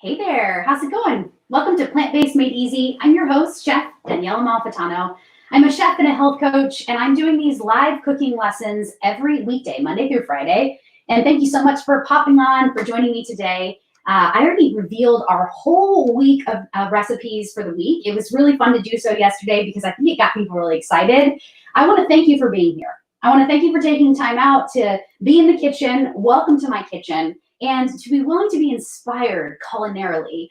Hey there, how's it going? Welcome to Plant-Based Made Easy. I'm your host, Chef Daniela Malfitano. I'm a chef and a health coach, and I'm doing these live cooking lessons every weekday, Monday through Friday. And thank you so much for popping on, for joining me today. I already revealed our whole week of recipes for the week. It was really fun to do so yesterday because I think it got people really excited. I want to thank you for being here. I want to thank you for taking time out to be in the kitchen. Welcome to my kitchen. And to be willing to be inspired culinarily.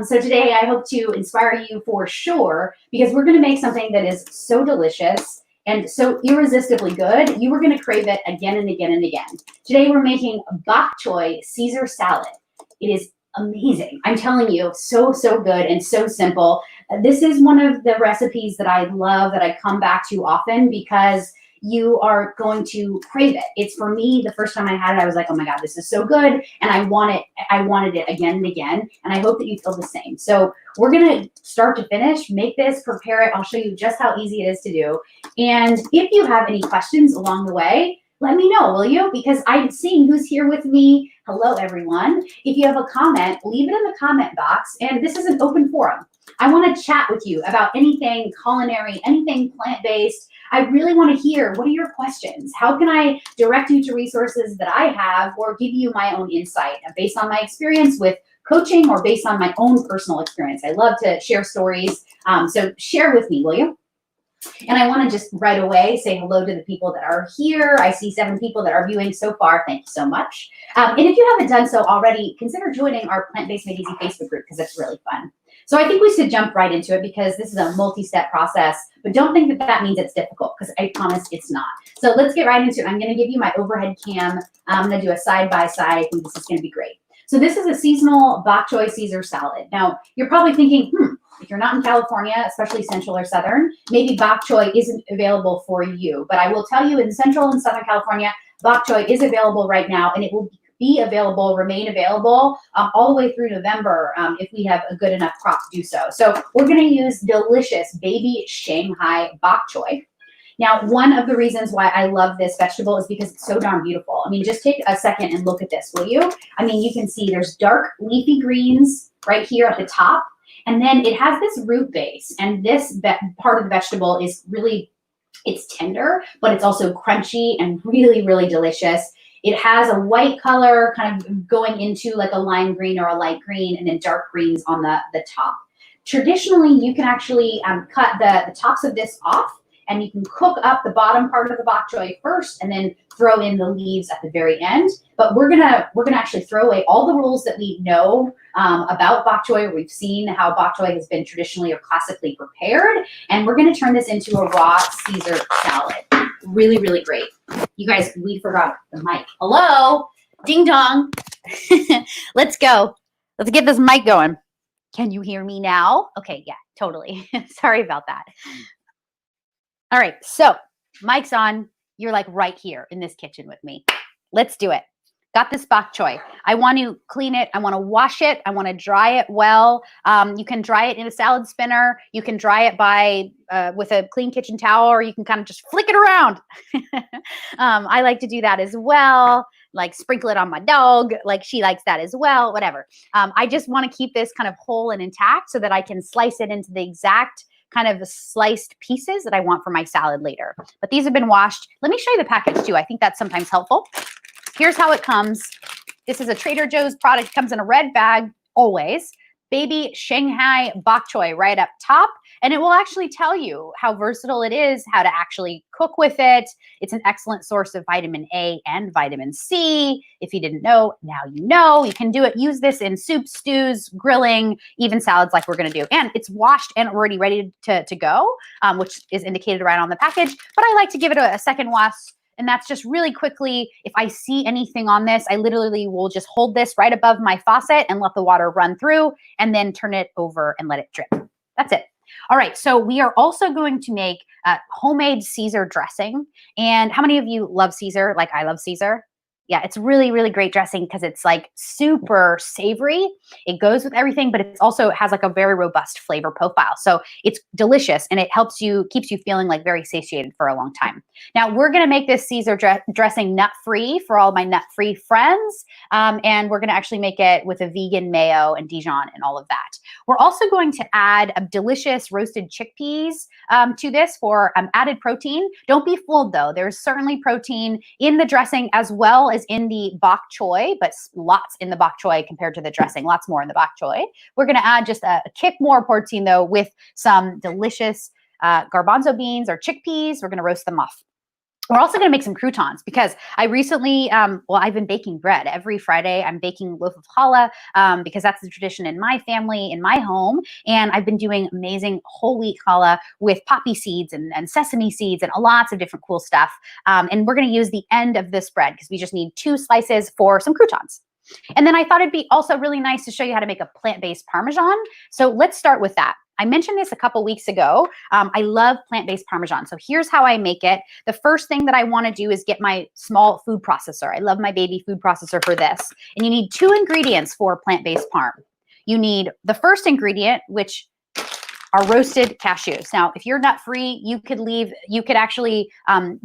So today I hope to inspire you for sure, because we're gonna make something that is so delicious and so irresistibly good, you are gonna crave it again and again and again. Today we're making Bok Choy Caesar salad. It is amazing. I'm telling you, so good and so simple. This is one of the recipes that I love, that I come back to often, because you are going to crave it. It's, for me, the first time I had it, I was like, oh my God, this is so good. And I wanted it again and again. And I hope that you feel the same. So we're gonna start to finish, make this, prepare it. I'll show you just how easy it is to do. And if you have any questions along the way, let me know, will you? Because I'm seeing who's here with me. Hello, everyone. If you have a comment, leave it in the comment box. And this is an open forum. I want to chat with you about anything culinary, anything plant-based. I really want to hear, what are your questions? How can I direct you to resources that I have, or give you my own insight based on my experience with coaching, or based on my own personal experience? I love to share stories. So share with me, will you? And I want to just right away say hello to the people that are here. I see 7 people that are viewing so far. Thank you so much. And if you haven't done so already, consider joining our Plant-Based Made Easy Facebook group, because it's really fun. So I think we should jump right into it, because this is a multi-step process, but don't think that that means it's difficult, because I promise it's not. So let's get right into it. I'm going to give you my overhead cam. I'm going to do a side-by-side. I think this is going to be great. So this is a seasonal Bok Choy Caesar salad. Now, you're probably thinking, if you're not in California, especially Central or Southern, maybe Bok Choy isn't available for you. But I will tell you, in Central and Southern California, Bok Choy is available right now, and it will be available, remain available all the way through November if we have a good enough crop to do so. So we're going to use delicious baby Shanghai Bok Choy. Now, one of the reasons why I love this vegetable is because it's so darn beautiful. I mean, just take a second and look at this, will you? I mean, you can see there's dark leafy greens right here at the top. And then it has this root base, and this part of the vegetable is really, it's tender, but it's also crunchy and really delicious. It has a white color kind of going into like a lime green or a light green, and then dark greens on the top. Traditionally, you can actually cut the tops of this off, and you can cook up the bottom part of the bok choy first, and then throw in the leaves at the very end. But we're gonna actually throw away all the rules that we know about bok choy. We've seen how bok choy has been traditionally or classically prepared, and we're gonna turn this into a raw Caesar salad. Really great. You guys, we forgot the mic. Hello, ding dong. Let's go. Let's get this mic going. Can you hear me now? Okay, yeah, totally. Sorry about that. All right, so mic's on. You're like right here in this kitchen with me. Let's do it. Got this bok choy. I want to clean it. I want to wash it. I want to dry it well. You can dry it in a salad spinner. You can dry it by with a clean kitchen towel, or you can kind of just flick it around. I like to do that as well. Like sprinkle it on my dog. Like she likes that as well. Whatever. I just want to keep this kind of whole and intact so that I can slice it into the exact kind of sliced pieces that I want for my salad later. But these have been washed. Let me show you the package too. I think that's sometimes helpful. Here's how it comes. This is a Trader Joe's product. It comes in a red bag, always. Baby Shanghai Bok Choy right up top. And it will actually tell you how versatile it is, how to actually cook with it. It's an excellent source of vitamin A and vitamin C. If you didn't know, now you know. You can do it. Use this in soups, stews, grilling, even salads like we're going to do. And it's washed and already ready to go, which is indicated right on the package. But I like to give it a second wash. And that's just really quickly, if I see anything on this, I literally will just hold this right above my faucet and let the water run through, and then turn it over and let it drip. That's it. All right, so we are also going to make homemade Caesar dressing. And how many of you love Caesar? Like I love Caesar. Yeah, it's really, really great dressing because it's like super savory. It goes with everything, but it also has like a very robust flavor profile. So it's delicious and it keeps you feeling like very satiated for a long time. Now we're going to make this Caesar dressing nut-free for all my nut-free friends. And we're going to actually make it with a vegan mayo and Dijon and all of that. We're also going to add a delicious roasted chickpeas to this for added protein. Don't be fooled though. There's certainly protein in the dressing as well as in the bok choy, but lots in the bok choy compared to the dressing, lots more in the bok choy. We're going to add just a kick more protein though with some delicious garbanzo beans or chickpeas. We're going to roast them off. We're also going to make some croutons because I recently, I've been baking bread. Every Friday, I'm baking loaf of challah because that's the tradition in my family, in my home. And I've been doing amazing whole wheat challah with poppy seeds and sesame seeds and lots of different cool stuff. And we're going to use the end of this bread because we just need 2 slices for some croutons. And then I thought it'd be also really nice to show you how to make a plant-based Parmesan. So let's start with that. I mentioned this a couple weeks ago. I love plant-based Parmesan. So here's how I make it. The first thing that I want to do is get my small food processor. I love my baby food processor for this. And you need 2 ingredients for plant-based parm. You need the first ingredient, which are roasted cashews. Now, if you're nut-free, you could actually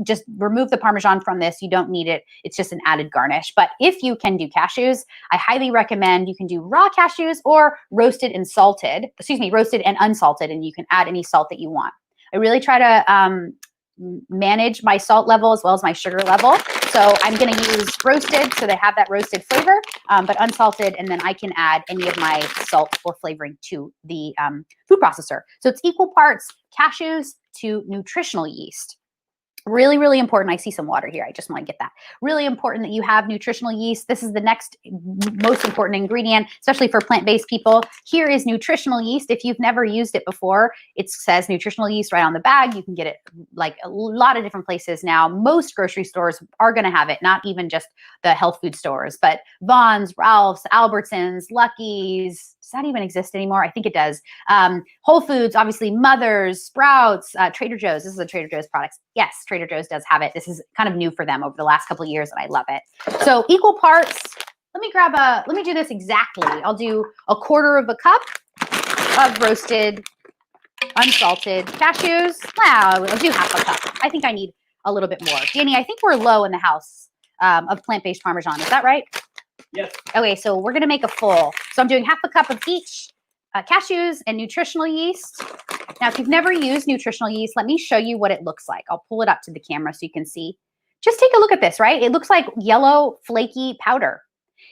just remove the Parmesan from this. You don't need it. It's just an added garnish. But if you can do cashews, I highly recommend you can do raw cashews or roasted and unsalted, and you can add any salt that you want. I really try to manage my salt level as well as my sugar level. So I'm going to use roasted so they have that roasted flavor, but unsalted, and then I can add any of my salt or flavoring to the food processor. So it's equal parts cashews to nutritional yeast. Really, really important. I see some water here. I just want to get that. Really important that you have nutritional yeast. This is the next most important ingredient, especially for plant-based people. Here is nutritional yeast. If you've never used it before, it says nutritional yeast right on the bag. You can get it like a lot of different places now. Most grocery stores are going to have it, not even just the health food stores, but Vons, Ralph's, Albertsons, Lucky's. Does that even exist anymore? I think it does. Whole Foods, obviously, Mother's, Sprouts, Trader Joe's. This is a Trader Joe's product. Yes, Trader Joe's does have it. This is kind of new for them over the last couple of years, and I love it. So equal parts. Let me do this exactly. I'll do 1/4 cup of roasted, unsalted cashews. Wow, I'll do 1/2 cup. I think I need a little bit more. Danny, I think we're low in the house of plant-based Parmesan. Is that right? Yes. Okay, so we're going to make a full. So I'm doing 1/2 cup of each cashews and nutritional yeast. Now, if you've never used nutritional yeast, let me show you what it looks like. I'll pull it up to the camera so you can see. Just take a look at this, right? It looks like yellow, flaky powder.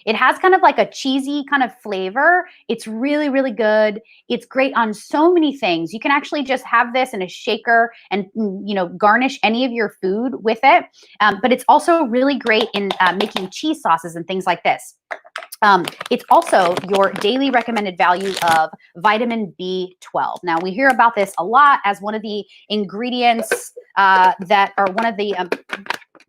It has kind of like a cheesy kind of flavor. It's really, really good. It's great on so many things. You can actually just have this in a shaker and, garnish any of your food with it. But it's also really great in making cheese sauces and things like this. It's also your daily recommended value of vitamin B12. Now, we hear about this a lot as one of the ingredients that are one of the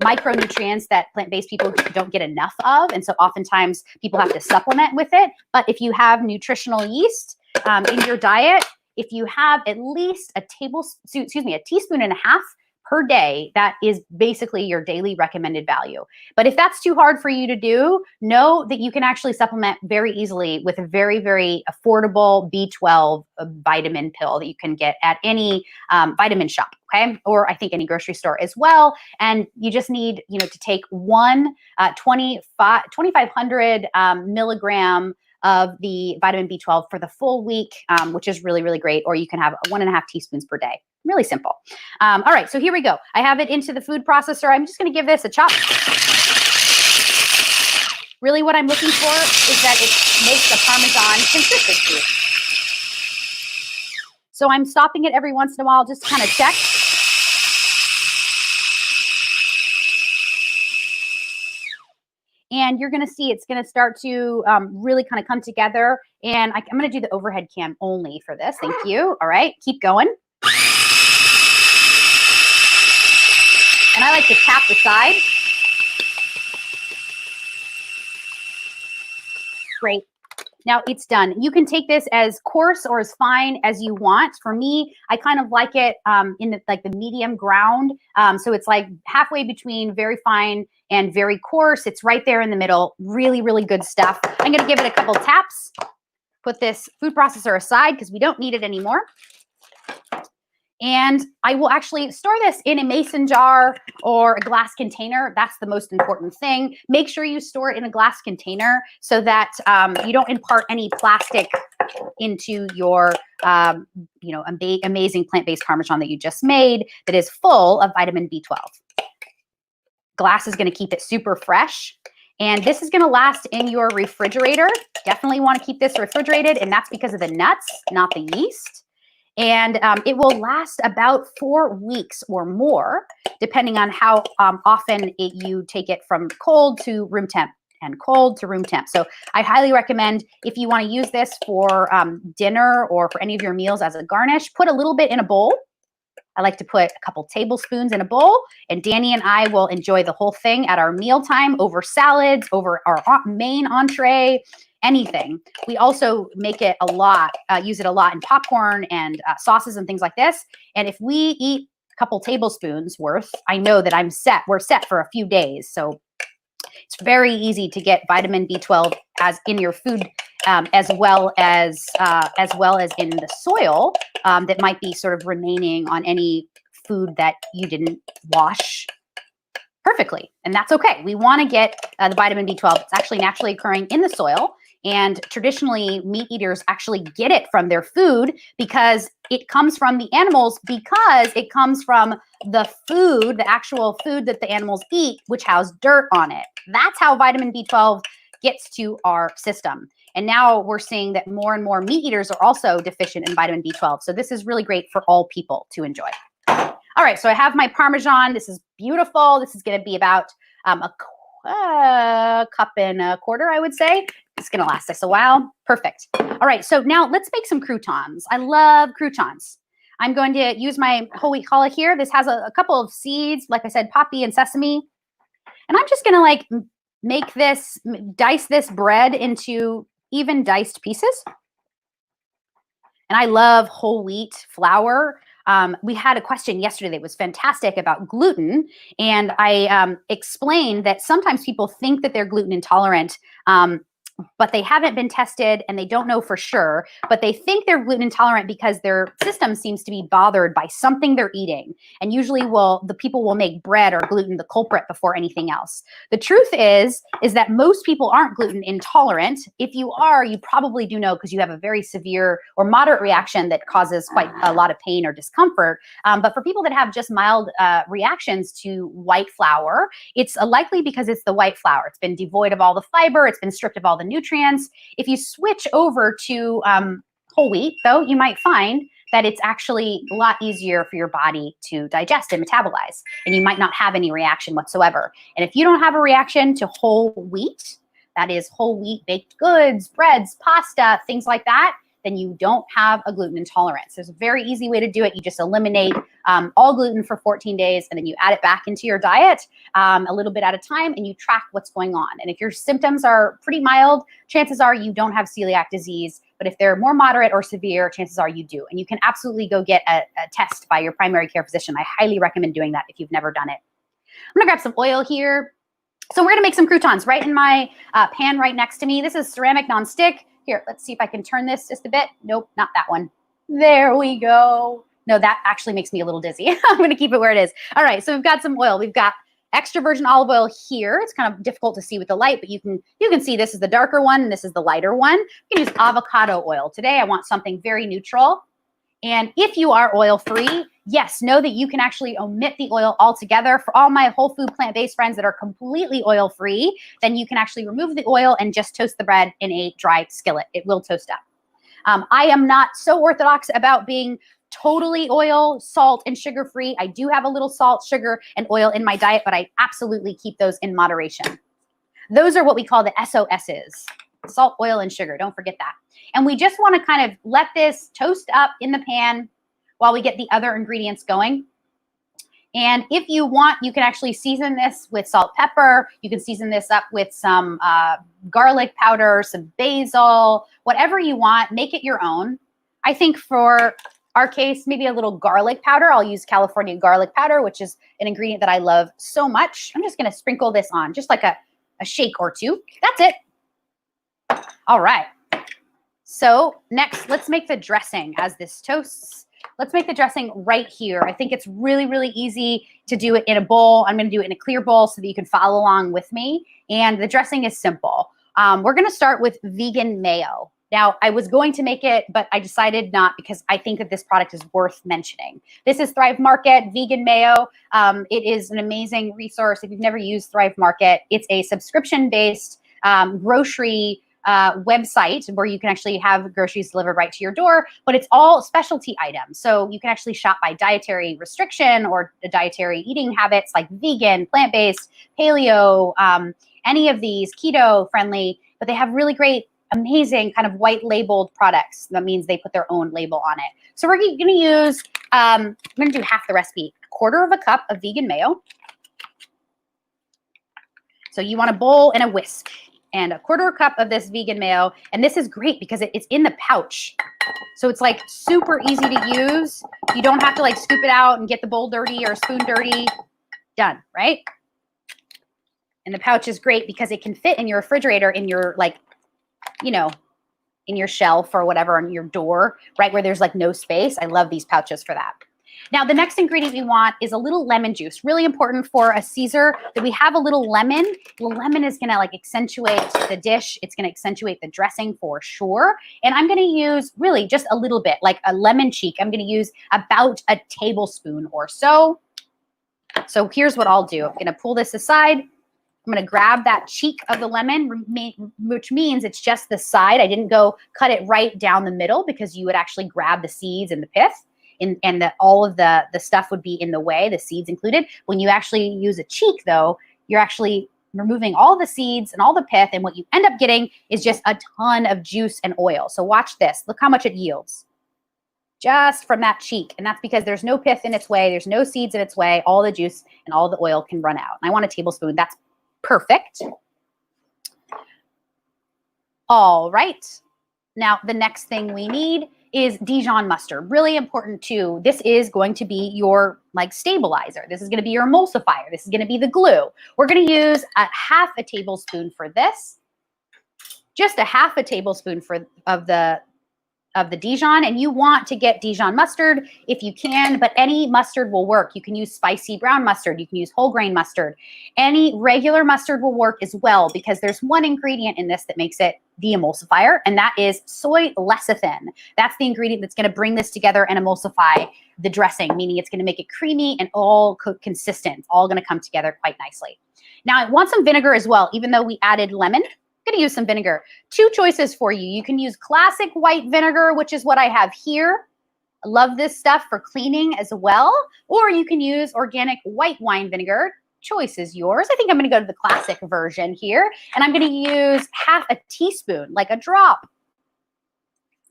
micronutrients that plant-based people don't get enough of. And so oftentimes people have to supplement with it. But if you have nutritional yeast in your diet, if you have at least a teaspoon and a half per day, that is basically your daily recommended value. But if that's too hard for you to do, know that you can actually supplement very easily with a very, very affordable B12 vitamin pill that you can get at any vitamin shop, okay? Or I think any grocery store as well. And you just need, to take one 2,500 milligram of the vitamin B12 for the full week, which is really, really great. Or you can have 1.5 teaspoons per day. Really simple. All right, so here we go. I have it into the food processor. I'm just going to give this a chop. Really what I'm looking for is that it makes the Parmesan consistency. So I'm stopping it every once in a while just to kind of check. And you're going to see it's going to start to really kind of come together. And I'm going to do the overhead cam only for this. Thank you. All right, keep going. And I like to tap the side. Great. Now it's done. You can take this as coarse or as fine as you want. For me, I kind of like it in the medium ground. So it's like halfway between very fine and very coarse. It's right there in the middle. Really, really good stuff. I'm going to give it a couple taps. Put this food processor aside because we don't need it anymore. And I will actually store this in a mason jar or a glass container. That's the most important thing. Make sure you store it in a glass container so that you don't impart any plastic into your amazing plant-based Parmesan that you just made that is full of vitamin B12. Glass is going to keep it super fresh. And this is going to last in your refrigerator. Definitely want to keep this refrigerated, and that's because of the nuts, not the yeast. And it will last about 4 weeks or more, depending on how often you take it from cold to room temp and cold to room temp. So I highly recommend, if you want to use this for dinner or for any of your meals as a garnish, put a little bit in a bowl. I like to put a couple tablespoons in a bowl, and Danny and I will enjoy the whole thing at our mealtime over salads, over our main entree, anything. We also make it a lot, use it a lot in popcorn and sauces and things like this. And if we eat a couple tablespoons worth, I know that we're set for a few days. So it's very easy to get vitamin B12 as in your food, as well as in the soil that might be sort of remaining on any food that you didn't wash perfectly. And that's okay. We want to get the vitamin B12. It's actually naturally occurring in the soil. And traditionally, meat eaters actually get it from their food because it comes from the animals, because it comes from the food, the actual food that the animals eat, which has dirt on it. That's how vitamin B12 gets to our system. And now we're seeing that more and more meat eaters are also deficient in vitamin B12. So this is really great for all people to enjoy. All right, so I have my Parmesan. This is beautiful. This is going to be about a cup and a quarter, I would say. It's going to last us a while. Perfect. All right, so now let's make some croutons. I love croutons. I'm going to use my whole wheat challah here. This has a couple of seeds, like I said, poppy and sesame. And I'm just going to like dice this bread into even diced pieces. And I love whole wheat flour. We had a question yesterday that was fantastic about gluten. And I explained that sometimes people think that they're gluten intolerant, but they haven't been tested and they don't know for sure, but they think they're gluten intolerant because their system seems to be bothered by something they're eating. And usually the people will make bread or gluten the culprit before anything else. The truth is that most people aren't gluten intolerant. If you are, you probably do know because you have a very severe or moderate reaction that causes quite a lot of pain or discomfort. But for people that have just mild reactions to white flour, it's likely because it's the white flour. It's been devoid of all the fiber. It's been stripped of all the nutrients. If you switch over to whole wheat, though, you might find that it's actually a lot easier for your body to digest and metabolize, and you might not have any reaction whatsoever. And if you don't have a reaction to whole wheat, that is whole wheat baked goods, breads, pasta, things like that, then you don't have a gluten intolerance. There's a very easy way to do it. You just eliminate all gluten for 14 days, and then you add it back into your diet a little bit at a time, and you track what's going on. And if your symptoms are pretty mild, chances are you don't have celiac disease. But if they're more moderate or severe, chances are you do. And you can absolutely go get a test by your primary care physician. I highly recommend doing that if you've never done it. I'm gonna grab some oil here. So we're gonna make some croutons right in my pan right next to me. This is ceramic nonstick. Here, let's see if I can turn this just a bit. Nope, not that one. There we go. No, that actually makes me a little dizzy. I'm gonna keep it where it is. All right, so we've got some oil. We've got extra virgin olive oil here. It's kind of difficult to see with the light, but you can see this is the darker one and this is the lighter one. You can use avocado oil. Today I want something very neutral. And if you are oil-free, yes, know that you can actually omit the oil altogether. For all my whole food plant-based friends that are completely oil-free, then you can actually remove the oil and just toast the bread in a dry skillet. It will toast up. I am not so orthodox about being totally oil, salt, and sugar-free. I do have a little salt, sugar, and oil in my diet, but I absolutely keep those in moderation. Those are what we call the SOSs. Salt, oil, and sugar. Don't forget that. And we just want to kind of let this toast up in the pan while we get the other ingredients going. And if you want, you can actually season this with salt, pepper. You can season this up with some garlic powder, some basil, whatever you want. Make it your own. I think for our case, maybe a little garlic powder. I'll use California garlic powder, which is an ingredient that I love so much. I'm just going to sprinkle this on, just like a shake or two. That's it. All right. So next, let's make the dressing as this toasts. Let's make the dressing right here. I think it's really, really easy to do it in a bowl. I'm going to do it in a clear bowl so that you can follow along with me. And the dressing is simple. We're going to start with vegan mayo. Now, I was going to make it, but I decided not because I think that this product is worth mentioning. This is Thrive Market Vegan Mayo. It is an amazing resource. If you've never used Thrive Market, it's a subscription-based grocery website where you can actually have groceries delivered right to your door, but it's all specialty items. So you can actually shop by dietary restriction or the dietary eating habits like vegan, plant-based, paleo, any of these, keto friendly, but they have really great, amazing kind of white labeled products. That means they put their own label on it. So we're going to use, I'm going to do half the recipe, 1/4 cup of vegan mayo. So you want a bowl and a whisk. And 1/4 cup of this vegan mayo. And this is great because it's in the pouch. So it's like super easy to use. You don't have to like scoop it out and get the bowl dirty or spoon dirty. Done, right? And the pouch is great because it can fit in your refrigerator, in your like, you know, in your shelf or whatever on your door, right where there's like no space. I love these pouches for that. Now, the next ingredient we want is a little lemon juice. Really important for a Caesar that we have a little lemon. The lemon is going to like accentuate the dish. It's going to accentuate the dressing for sure. And I'm going to use really just a little bit, like a lemon cheek. I'm going to use about a tablespoon or so. So here's what I'll do. I'm going to pull this aside. I'm going to grab that cheek of the lemon, which means it's just the side. I didn't go cut it right down the middle because you would actually grab the seeds and the pith. And all of the stuff would be in the way, the seeds included. When you actually use a cheek, though, you're actually removing all the seeds and all the pith, and what you end up getting is just a ton of juice and oil. So watch this. Look how much it yields just from that cheek. And that's because there's no pith in its way. There's no seeds in its way. All the juice and all the oil can run out. And I want a tablespoon. That's perfect. All right. Now, the next thing we need is Dijon mustard. Really important too. This is going to be your like stabilizer. This is going to be your emulsifier. This is going to be the glue. We're going to use a half a tablespoon for this. Just a half a tablespoon of the Dijon, and you want to get Dijon mustard if you can, but any mustard will work. You can use spicy brown mustard. You can use whole grain mustard. Any regular mustard will work as well because there's one ingredient in this that makes it the emulsifier, and that is soy lecithin. That's the ingredient that's going to bring this together and emulsify the dressing, meaning it's going to make it creamy and all consistent. It's all going to come together quite nicely. Now, I want some vinegar as well, even though we added lemon. I'm going to use some vinegar. Two choices for you. You can use classic white vinegar, which is what I have here. I love this stuff for cleaning as well. Or you can use organic white wine vinegar. Choice is yours. I think I'm going to go to the classic version here. And I'm going to use half a teaspoon, like a drop,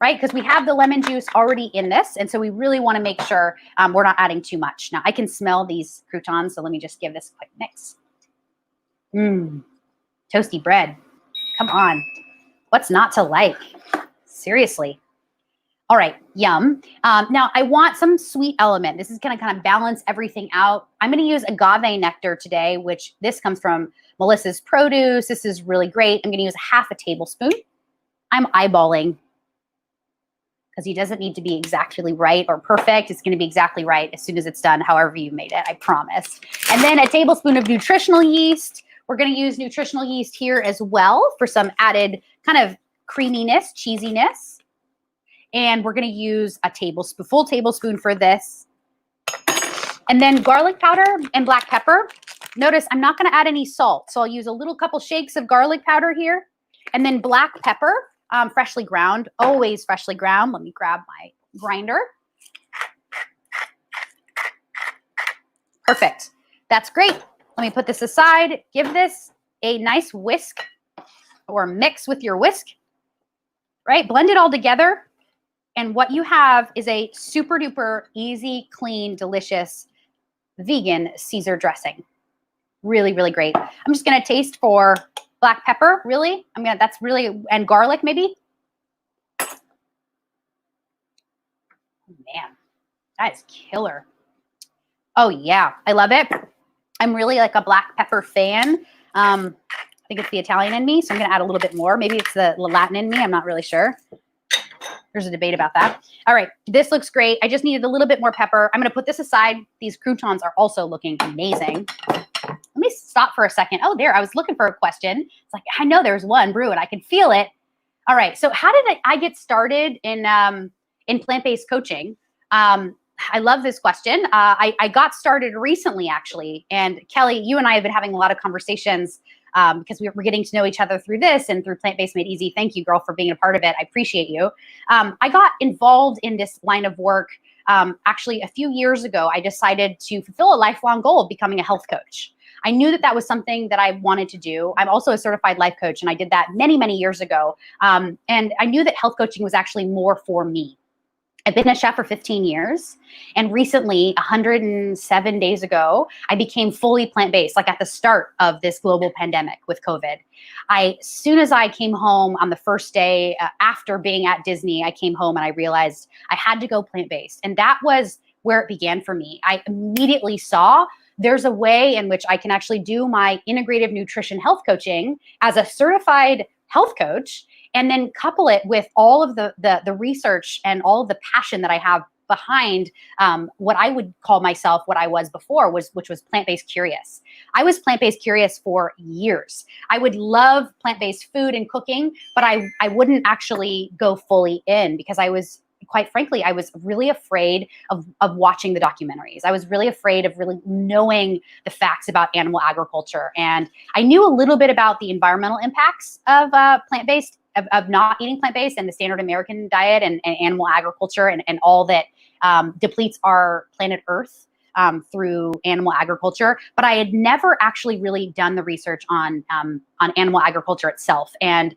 right? Because we have the lemon juice already in this. And so we really want to make sure we're not adding too much. Now, I can smell these croutons, so let me just give this a quick mix. Toasty bread. Come on. What's not to like? Seriously. All right. Yum. Now, I want some sweet element. This is going to kind of balance everything out. I'm going to use agave nectar today, which this comes from Melissa's Produce. This is really great. I'm going to use half a tablespoon. I'm eyeballing because he doesn't need to be exactly right or perfect. It's going to be exactly right as soon as it's done, however you made it, I promise. And then a tablespoon of nutritional yeast. We're going to use nutritional yeast here as well for some added kind of creaminess, cheesiness. And we're going to use a full tablespoon for this. And then garlic powder and black pepper. Notice I'm not going to add any salt. So I'll use a couple shakes of garlic powder here. And then black pepper, freshly ground, always freshly ground. Let me grab my grinder. Perfect. That's great. Let me put this aside. Give this a nice whisk or mix with your whisk, right? Blend it all together. And what you have is a super duper easy, clean, delicious vegan Caesar dressing. Really, really great. I'm just gonna taste for black pepper, really. That's really, and garlic maybe. Man, that is killer. Oh yeah, I love it. I'm really like a black pepper fan. I think it's the Italian in me, so I'm gonna add a little bit more. Maybe it's the Latin in me, I'm not really sure. There's a debate about that. All right, this looks great. I just needed a little bit more pepper. I'm gonna put this aside. These croutons are also looking amazing. Let me stop for a second. Oh, there, I was looking for a question. It's like, I know there's one, Brew, and I can feel it. All right, so how did I get started in plant-based coaching? I love this question. I got started recently, actually. And Kelly, you and I have been having a lot of conversations because we're getting to know each other through this and through Plant-Based Made Easy. Thank you, girl, for being a part of it. I appreciate you. I got involved in this line of work actually a few years ago. I decided to fulfill a lifelong goal of becoming a health coach. I knew that that was something that I wanted to do. I'm also a certified life coach, and I did that many, many years ago. And I knew that health coaching was actually more for me. I've been a chef for 15 years, and recently, 107 days ago, I became fully plant-based, like at the start of this global pandemic with COVID. As soon as I came home on the first day after being at Disney, I came home and I realized I had to go plant-based. And that was where it began for me. I immediately saw there's a way in which I can actually do my integrative nutrition health coaching as a certified health coach, and then couple it with all of the research and all of the passion that I have behind what I would call myself, what I was before, which was plant-based curious. I was plant-based curious for years. I would love plant-based food and cooking, but I wouldn't actually go fully in because quite frankly, I was really afraid of watching the documentaries. I was really afraid of really knowing the facts about animal agriculture. And I knew a little bit about the environmental impacts of plant-based, of not eating plant-based and the standard American diet and animal agriculture and all that depletes our planet Earth through animal agriculture. But I had never actually really done the research on animal agriculture itself and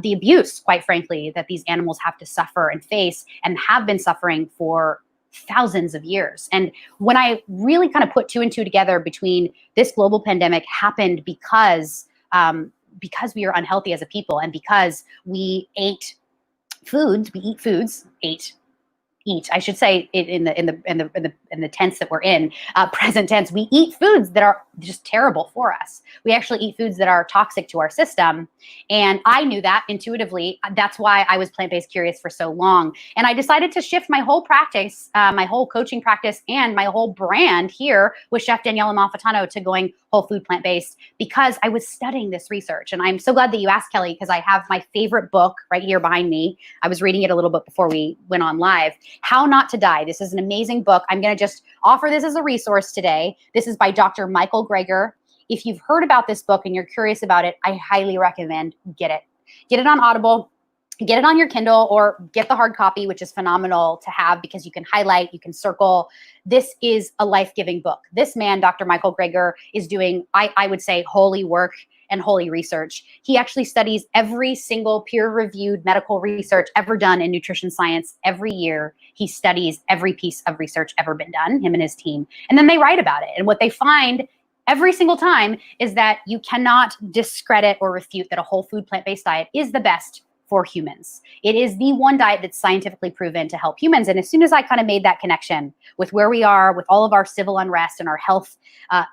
the abuse, quite frankly, that these animals have to suffer and face and have been suffering for thousands of years. And when I really kind of put two and two together between this global pandemic happened because we are unhealthy as a people and because we eat foods, I should say it in the tense that we're in, present tense. We eat foods that are just terrible for us. We actually eat foods that are toxic to our system. And I knew that intuitively. That's why I was plant-based curious for so long. And I decided to shift my whole practice, my whole coaching practice, and my whole brand here with Chef Daniela Malfitano to going whole food plant-based because I was studying this research. And I'm so glad that you asked, Kelly, because I have my favorite book right here behind me. I was reading it a little bit before we went on live. How Not to Die. This is an amazing book. I'm going to just offer this as a resource today. This is by Dr. Michael Greger. If you've heard about this book and you're curious about it, I highly recommend get it. Get it on Audible. Get it on your Kindle or get the hard copy, which is phenomenal to have because you can highlight, you can circle. This is a life-giving book. This man, Dr. Michael Greger, is doing, I would say, holy work and holy research. He actually studies every single peer-reviewed medical research ever done in nutrition science every year. He studies every piece of research ever been done, him and his team. And then they write about it. And what they find every single time is that you cannot discredit or refute that a whole food plant-based diet is the best for humans. It is the one diet that's scientifically proven to help humans. And as soon as I kind of made that connection with where we are, with all of our civil unrest and our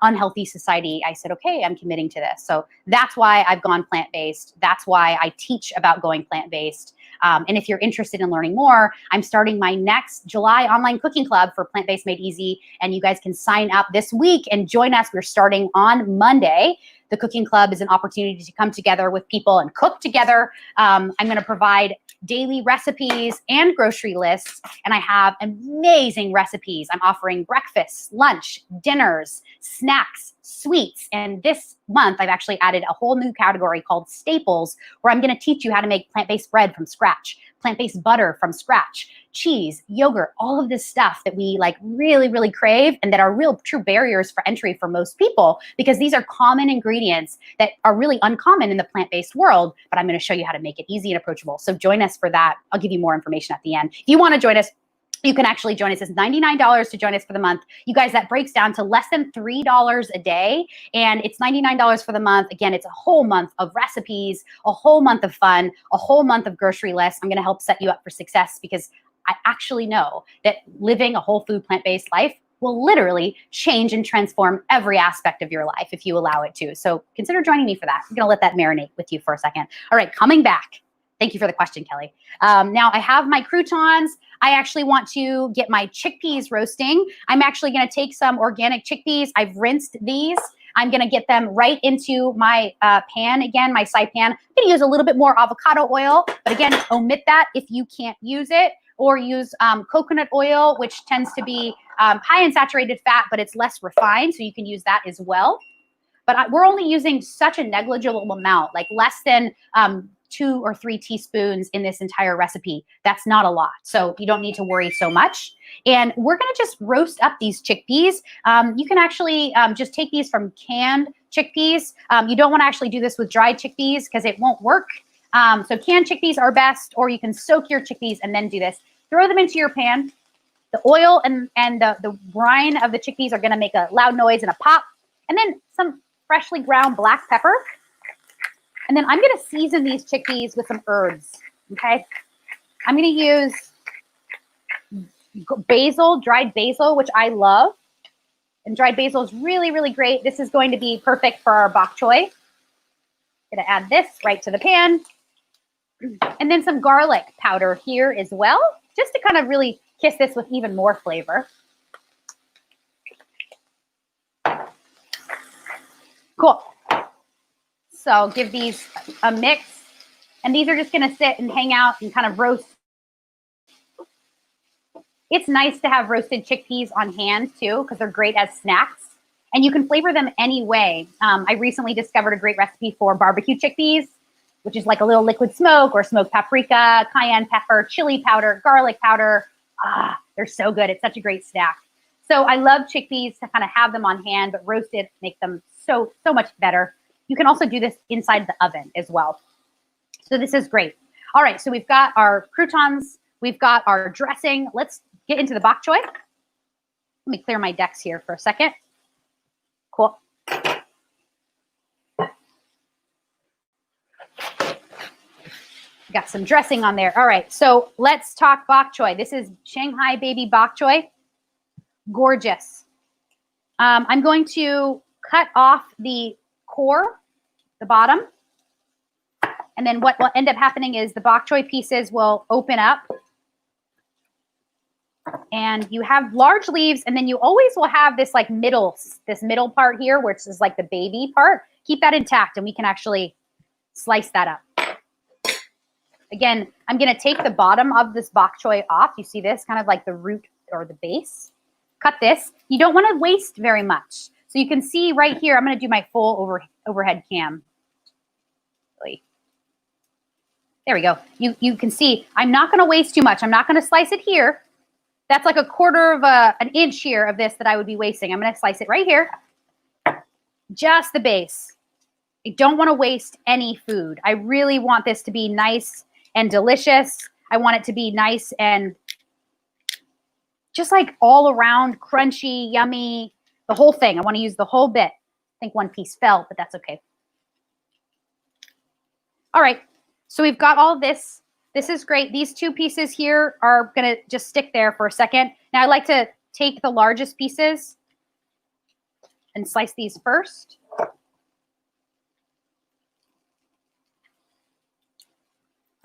unhealthy society, I said, okay, I'm committing to this. So that's why I've gone plant-based. That's why I teach about going plant-based. And if you're interested in learning more, I'm starting my next July online cooking club for Plant-Based Made Easy. And you guys can sign up this week and join us. We're starting on Monday. The cooking club is an opportunity to come together with people and cook together. I'm going to provide daily recipes and grocery lists, and I have amazing recipes. I'm offering breakfast, lunch, dinners, snacks, sweets, and this month I've actually added a whole new category called staples, where I'm going to teach you how to make plant-based bread from scratch, plant-based butter from scratch, cheese, yogurt, all of this stuff that we like really, really crave and that are real true barriers for entry for most people because these are common ingredients that are really uncommon in the plant-based world, but I'm going to show you how to make it easy and approachable. So join us for that. I'll give you more information at the end. If you want to join us, you can actually join us. It's $99 to join us for the month. You guys, that breaks down to less than $3 a day. And it's $99 for the month. Again, it's a whole month of recipes, a whole month of fun, a whole month of grocery lists. I'm going to help set you up for success because I actually know that living a whole food plant-based life will literally change and transform every aspect of your life if you allow it to. So consider joining me for that. I'm going to let that marinate with you for a second. All right, coming back. Thank you for the question, Kelly. Now I have my croutons. I actually want to get my chickpeas roasting. I'm actually going to take some organic chickpeas. I've rinsed these. I'm going to get them right into my pan again, my side pan. I'm going to use a little bit more avocado oil, but again, omit that if you can't use it, or use coconut oil, which tends to be high in saturated fat, but it's less refined, so you can use that as well. But we're only using such a negligible amount, like less than 2 or 3 teaspoons in this entire recipe. That's not a lot, so you don't need to worry so much. And we're gonna just roast up these chickpeas. You can actually just take these from canned chickpeas. You don't wanna actually do this with dried chickpeas because it won't work. So canned chickpeas are best, or you can soak your chickpeas and then do this. Throw them into your pan. The oil and the brine of the chickpeas are gonna make a loud noise and a pop. And then some freshly ground black pepper. And then I'm gonna season these chickpeas with some herbs, okay? I'm gonna use basil, dried basil, which I love. And dried basil is really, really great. This is going to be perfect for our bok choy. Gonna add this right to the pan. And then some garlic powder here as well, just to kind of really kiss this with even more flavor. Cool. So give these a mix, and these are just gonna sit and hang out and kind of roast. It's nice to have roasted chickpeas on hand too, because they're great as snacks, and you can flavor them any way. I recently discovered a great recipe for barbecue chickpeas, which is like a little liquid smoke or smoked paprika, cayenne pepper, chili powder, garlic powder. They're so good. It's such a great snack. So I love chickpeas to kind of have them on hand, but roasted make them so much better. You can also do this inside the oven as well. So this is great. All right, so we've got our croutons, we've got our dressing. Let's get into the bok choy. Let me clear my decks here for a second. Cool. Got some dressing on there. All right, so let's talk bok choy. This is Shanghai baby bok choy. Gorgeous. I'm going to cut off the core, the bottom, and then what will end up happening is the bok choy pieces will open up, and you have large leaves, and then you always will have this like this middle part here, which is like the baby part. Keep that intact, and we can actually slice that up. Again, I'm going to take the bottom of this bok choy off. You see this kind of like the root or the base. Cut this. You don't want to waste very much. So you can see right here, I'm going to do my full overhead cam. There we go. You can see I'm not going to waste too much. I'm not going to slice it here. That's like a quarter of an inch here of this that I would be wasting. I'm going to slice it right here. Just the base. I don't want to waste any food. I really want this to be nice and delicious. I want it to be nice and just like all around crunchy, yummy, the whole thing. I want to use the whole bit. I think one piece fell, but that's okay. All right, so we've got all of this. This is great. These 2 pieces here are gonna just stick there for a second. Now I like to take the largest pieces and slice these first.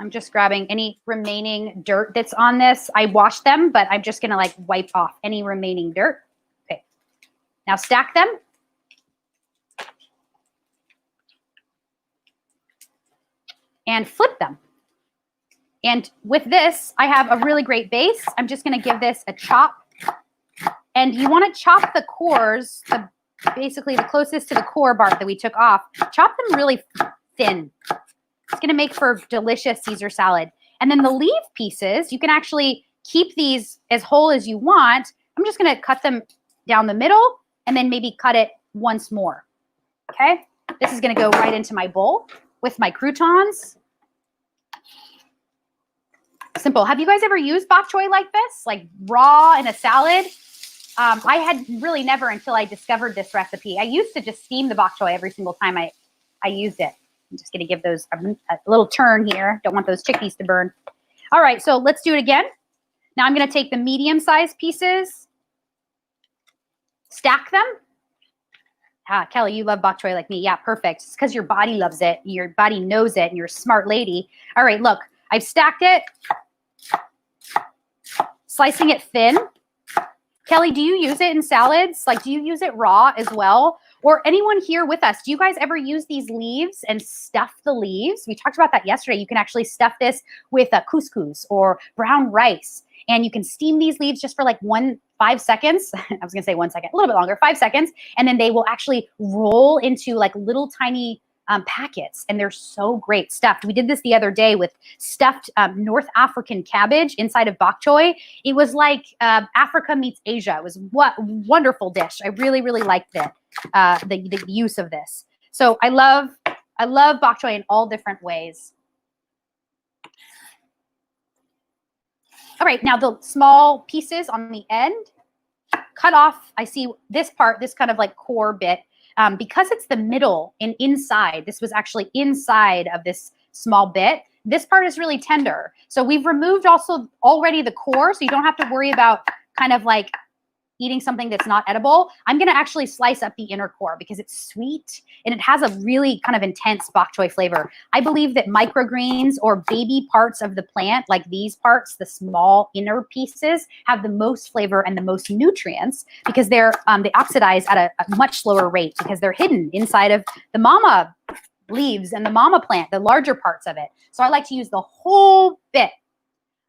I'm just grabbing any remaining dirt that's on this. I washed them, but I'm just gonna like wipe off any remaining dirt. Okay, now stack them. And flip them. And with this, I have a really great base. I'm just gonna give this a chop. And you wanna chop the cores, basically the closest to the core part that we took off, chop them really thin. It's gonna make for delicious Caesar salad. And then the leaf pieces, you can actually keep these as whole as you want. I'm just gonna cut them down the middle and then maybe cut it once more, okay? This is gonna go right into my bowl with my croutons. simple. Have you guys ever used bok choy like this? Like raw in a salad? I had really never until I discovered this recipe. I used to just steam the bok choy every single time I used it. I'm just going to give those a little turn here. Don't want those chickpeas to burn. All right, so let's do it again. Now I'm going to take the medium-sized pieces, stack them. Ah, Kelly, you love bok choy like me. Yeah, perfect. It's because your body loves it. Your body knows it, and you're a smart lady. All right, look, I've stacked it, slicing it thin. Kelly, do you use it in salads? Like, do you use it raw as well? Or anyone here with us, do you guys ever use these leaves and stuff the leaves? We talked about that yesterday. You can actually stuff this with couscous or brown rice. And you can steam these leaves just for like 5 seconds. I was going to say 1 second, a little bit longer, 5 seconds. And then they will actually roll into like little tiny packets. And they're so great stuffed. We did this the other day with stuffed North African cabbage inside of bok choy. It was like Africa meets Asia. It was what wonderful dish. I really, really liked it, the use of this. So I love bok choy in all different ways. All right, now the small pieces on the end, cut off. I see this part, this kind of like core bit. Because it's the middle and inside, this was actually inside of this small bit. This part is really tender. So we've removed also already the core, so you don't have to worry about kind of like eating something that's not edible. I'm going to actually slice up the inner core because it's sweet and it has a really kind of intense bok choy flavor. I believe that microgreens or baby parts of the plant, like these parts, the small inner pieces, have the most flavor and the most nutrients because they oxidize at a much slower rate because they're hidden inside of the mama leaves and the mama plant, the larger parts of it. So I like to use the whole bit.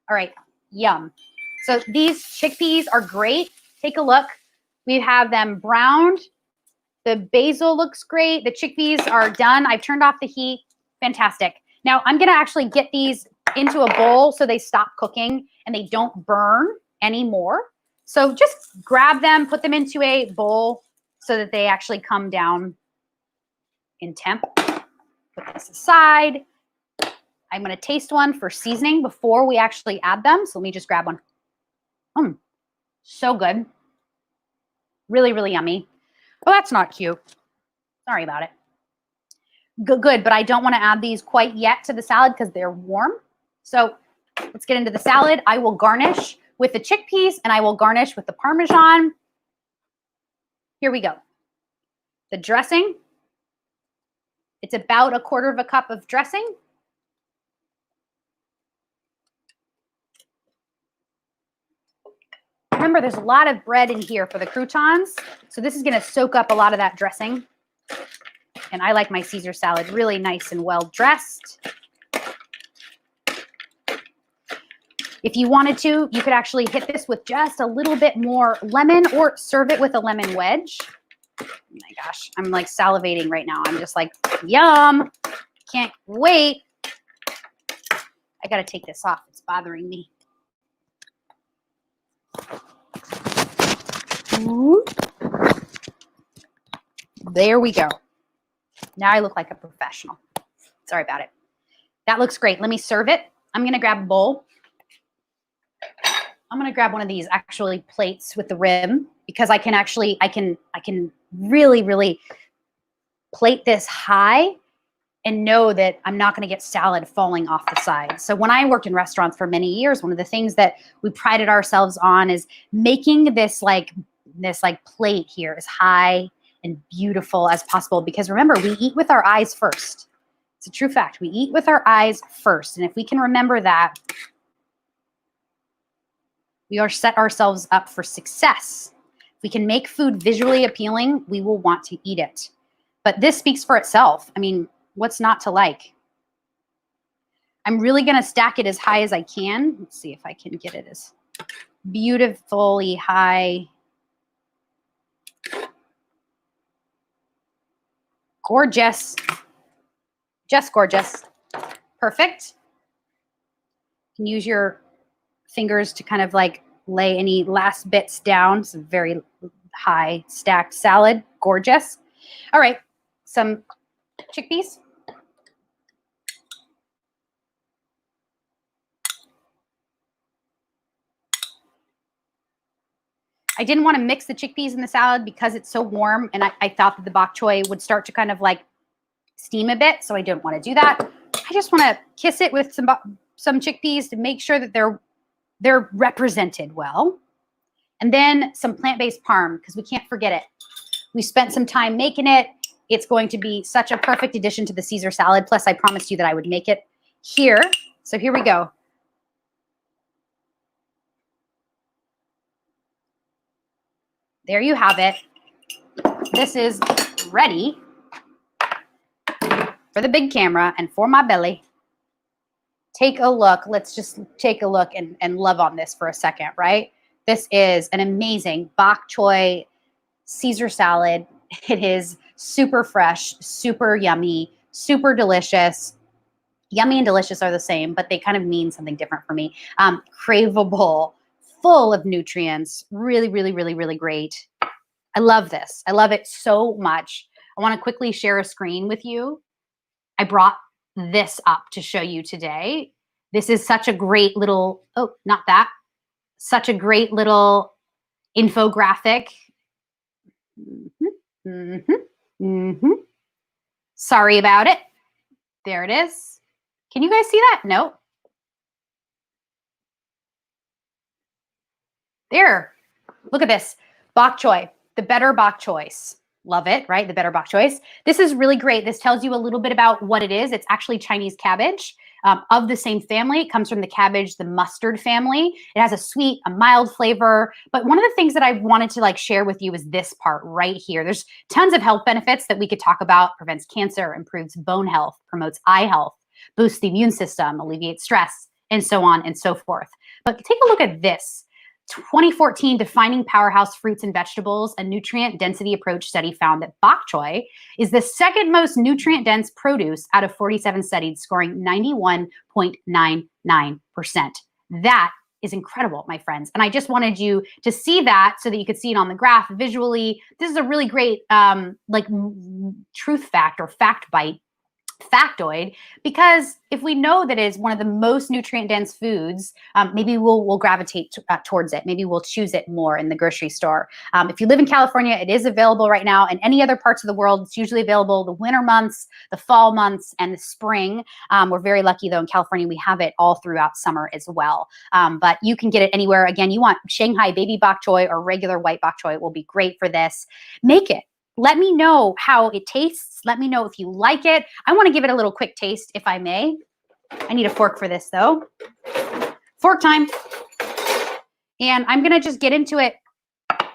All right, yum. So these chickpeas are great. Take a look. We have them browned. The basil looks great. The chickpeas are done. I've turned off the heat. Fantastic. Now I'm going to actually get these into a bowl so they stop cooking and they don't burn anymore. So just grab them, put them into a bowl so that they actually come down in temp. Put this aside. I'm going to taste one for seasoning before we actually add them. So let me just grab one. So good. Really, really yummy. Oh, that's not cute. Sorry about it. Good, but I don't want to add these quite yet to the salad because they're warm. So let's get into the salad. I will garnish with the chickpeas and I will garnish with the Parmesan. Here we go. The dressing. It's about 1/4 cup of dressing. Remember, there's a lot of bread in here for the croutons. So this is going to soak up a lot of that dressing. And I like my Caesar salad really nice and well dressed. If you wanted to, you could actually hit this with just a little bit more lemon or serve it with a lemon wedge. Oh my gosh, I'm like salivating right now. I'm just like, yum. Can't wait. I got to take this off. It's bothering me. There we go. Now I look like a professional. Sorry about it. That looks great. Let me serve it. I'm going to grab a bowl. I'm going to grab one of these actually plates with the rim because I can really, really plate this high and know that I'm not going to get salad falling off the side. So when I worked in restaurants for many years, one of the things that we prided ourselves on is making this plate here as high and beautiful as possible. Because remember, we eat with our eyes first. It's a true fact. We eat with our eyes first. And if we can remember that, we are set ourselves up for success. If we can make food visually appealing, we will want to eat it. But this speaks for itself. I mean, what's not to like? I'm really going to stack it as high as I can. Let's see if I can get it as beautifully high. Gorgeous. Just gorgeous. Perfect. You can use your fingers to kind of like lay any last bits down. It's a very high stacked salad. Gorgeous. All right. Some chickpeas. I didn't want to mix the chickpeas in the salad because it's so warm, and I thought that the bok choy would start to kind of like steam a bit, so I didn't want to do that. I just want to kiss it with some chickpeas to make sure that they're represented well. And then some plant-based parm, because we can't forget it. We spent some time making it. It's going to be such a perfect addition to the Caesar salad. Plus, I promised you that I would make it here. So here we go. There you have it. This is ready for the big camera and for my belly. Take a look. Let's just take a look and love on this for a second, right? This is an amazing bok choy Caesar salad. It is super fresh, super yummy, super delicious. Yummy and delicious are the same, but they kind of mean something different for me. Craveable, full of nutrients, really, really, really, really great. I love this. I love it so much. I want to quickly share a screen with you. I brought this up to show you today. This is such a great little, oh, not that, such a great little infographic. Sorry about it. There it is. Can you guys see that? No. There. Look at this. Bok choy, the better bok choice. Love it, right? The better bok choice. This is really great. This tells you a little bit about what it is. It's actually Chinese cabbage of the same family. It comes from the cabbage, the mustard family. It has a sweet, a mild flavor. But one of the things that I wanted to like share with you is this part right here. There's tons of health benefits that we could talk about. Prevents cancer, improves bone health, promotes eye health, boosts the immune system, alleviates stress, and so on and so forth. But take a look at this. 2014 Defining Powerhouse Fruits and Vegetables, a nutrient density approach study found that bok choy is the second most nutrient dense produce out of 47 studied, scoring 91.99%. That is incredible, my friends. And I just wanted you to see that so that you could see it on the graph visually. This is a really great truth fact or fact bite. Factoid, because if we know that it is one of the most nutrient dense foods, maybe we'll gravitate towards it. Maybe we'll choose it more in the grocery store. If you live in California, it is available right now. In any other parts of the world, it's usually available the winter months, the fall months, and the spring. We're very lucky though in California, we have it all throughout summer as well. But you can get it anywhere. Again, you want Shanghai baby bok choy or regular white bok choy. It will be great for this. Make it. Let me know how it tastes. Let me know if you like it. I want to give it a little quick taste, if I may. I need a fork for this, though. Fork time. And I'm going to just get into it. I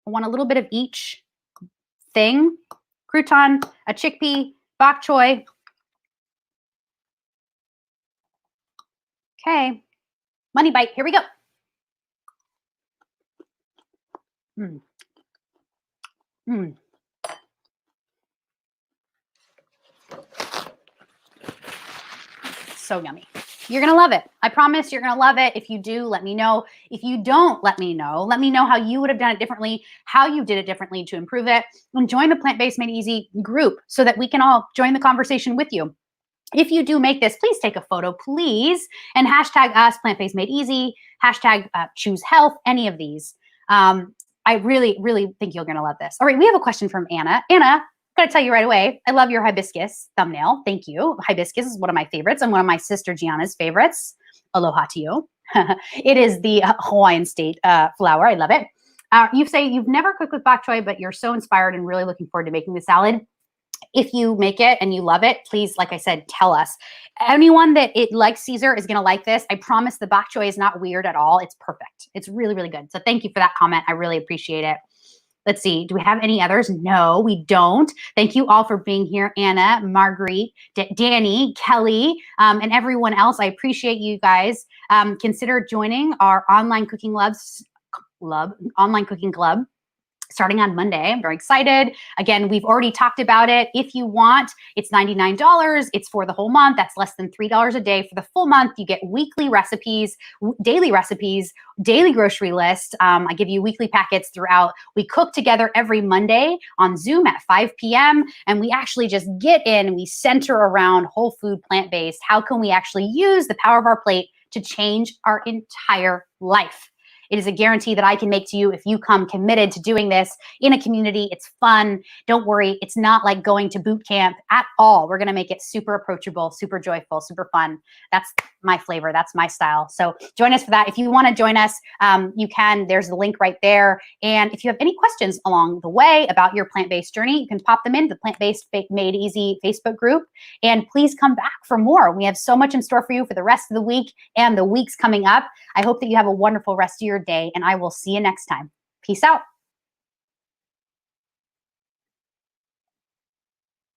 want a little bit of each thing. Crouton, a chickpea, bok choy. Okay. Money bite. Here we go. So yummy. You're going to love it. I promise you're going to love it. If you do, let me know. If you don't, let me know. Let me know how you would have done it differently, how you did it differently to improve it, and join the Plant-Based Made Easy group so that we can all join the conversation with you. If you do make this, please take a photo, please, and hashtag us, Plant-Based Made Easy, hashtag choose health, any of these. I really, really think you're going to love this. All right, we have a question from Anna. Anna, I'm going to tell you right away, I love your hibiscus thumbnail. Thank you. Hibiscus is one of my favorites and one of my sister Gianna's favorites. Aloha to you. It is the Hawaiian state flower. I love it. You say you've never cooked with bok choy, but you're so inspired and really looking forward to making the salad. If you make it and you love it, please, like I said, tell us. Anyone that likes Caesar is going to like this. I promise the bok choy is not weird at all. It's perfect. It's really, really good. So thank you for that comment. I really appreciate it. Let's see. Do we have any others? No, we don't. Thank you all for being here. Anna, Marguerite, Danny, Kelly, and everyone else. I appreciate you guys. Consider joining our online cooking club. Starting on Monday. I'm very excited. Again, we've already talked about it. If you want, it's $99. It's for the whole month. That's less than $3 a day for the full month. You get weekly recipes, daily grocery list. I give you weekly packets throughout. We cook together every Monday on Zoom at 5 p.m. And we actually just get in and we center around whole food, plant-based. How can we actually use the power of our plate to change our entire life? It is a guarantee that I can make to you if you come committed to doing this in a community. It's fun. Don't worry. It's not like going to boot camp at all. We're going to make it super approachable, super joyful, super fun. That's my flavor. That's my style. So join us for that. If you want to join us, you can. There's the link right there. And if you have any questions along the way about your plant-based journey, you can pop them into the Plant-Based Made Easy Facebook group. And please come back for more. We have so much in store for you for the rest of the week and the weeks coming up. I hope that you have a wonderful rest of your day, and I will see you next time. Peace out.